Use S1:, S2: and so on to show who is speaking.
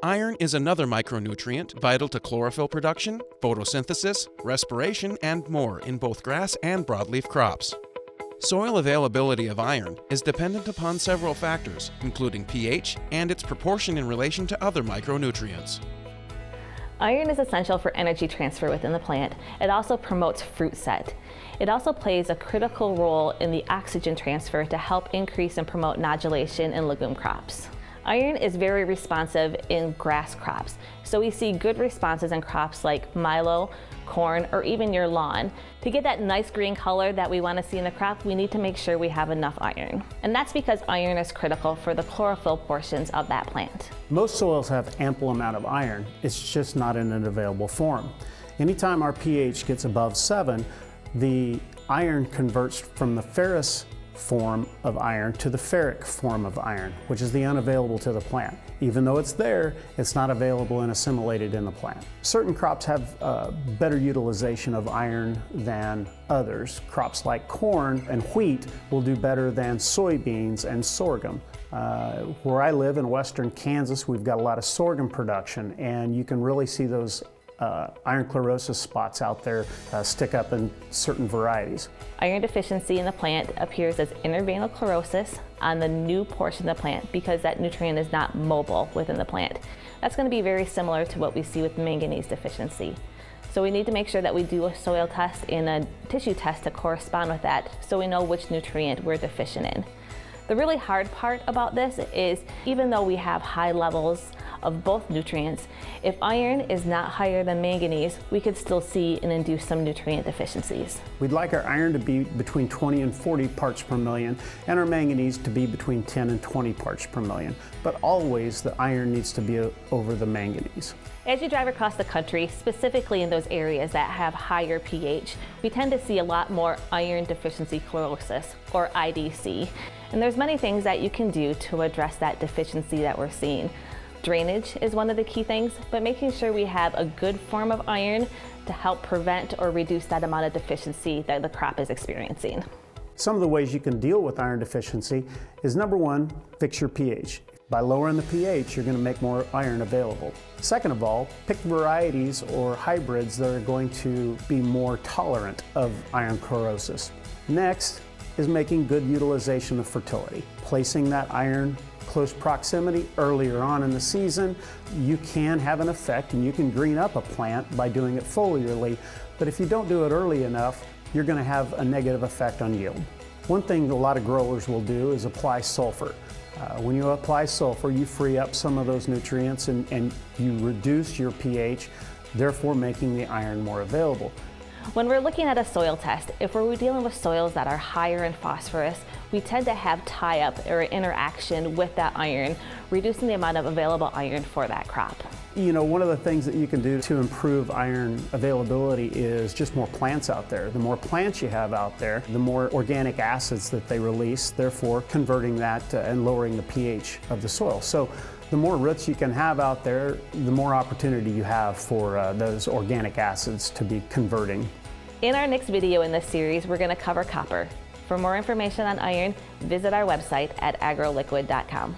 S1: Iron is another micronutrient vital to chlorophyll production, photosynthesis, respiration, and more in both grass and broadleaf crops. Soil availability of iron is dependent upon several factors, including pH and its proportion in relation to other micronutrients.
S2: Iron is essential for energy transfer within the plant. It also promotes fruit set. It also plays a critical role in the oxygen transfer to help increase and promote nodulation in legume crops. Iron is very responsive in grass crops, so we see good responses in crops like milo, corn, or even your lawn. To get that nice green color that we want to see in the crop, we need to make sure we have enough iron. And that's because iron is critical for the chlorophyll portions of that plant.
S3: Most soils have ample amount of iron, it's just not in an available form. Anytime our pH gets above 7, the iron converts from the ferrous form of iron to the ferric form of iron, which is the unavailable to the plant. Even though it's there, it's not available and assimilated in the plant. Certain crops have better utilization of iron than others. Crops like corn and wheat will do better than soybeans and sorghum. Where I live in western Kansas, we've got a lot of sorghum production, and you can really see those iron chlorosis spots out there stick up in certain varieties.
S2: Iron deficiency in the plant appears as interveinal chlorosis on the new portion of the plant because that nutrient is not mobile within the plant. That's going to be very similar to what we see with manganese deficiency. So we need to make sure that we do a soil test and a tissue test to correspond with that so we know which nutrient we're deficient in. The really hard part about this is even though we have high levels of both nutrients, if iron is not higher than manganese, we could still see and induce some nutrient deficiencies.
S3: We'd like our iron to be between 20 and 40 parts per million, and our manganese to be between 10 and 20 parts per million. But always the iron needs to be over the manganese.
S2: As you drive across the country, specifically in those areas that have higher pH, we tend to see a lot more iron deficiency chlorosis, or IDC. And there's many things that you can do to address that deficiency that we're seeing. Drainage is one of the key things, but making sure we have a good form of iron to help prevent or reduce that amount of deficiency that the crop is experiencing.
S3: Some of the ways you can deal with iron deficiency is number one, fix your pH. By lowering the pH, you're going to make more iron available. Second of all, pick varieties or hybrids that are going to be more tolerant of iron chlorosis. Next is making good utilization of fertility. Placing that iron close proximity earlier on in the season, you can have an effect and you can green up a plant by doing it foliarly, but if you don't do it early enough, you're going to have a negative effect on yield. One thing a lot of growers will do is apply sulfur. When you apply sulfur, you free up some of those nutrients and you reduce your pH, therefore making the iron more available.
S2: When we're looking at a soil test, if we're dealing with soils that are higher in phosphorus, we tend to have tie-up or interaction with that iron, reducing the amount of available iron for that crop.
S3: You know, one of the things that you can do to improve iron availability is just more plants out there. The more plants you have out there, the more organic acids that they release, therefore converting that and lowering the pH of the soil. So the more roots you can have out there, the more opportunity you have for those organic acids to be converting.
S2: In our next video in this series, we're going to cover copper. For more information on iron, visit our website at agroliquid.com.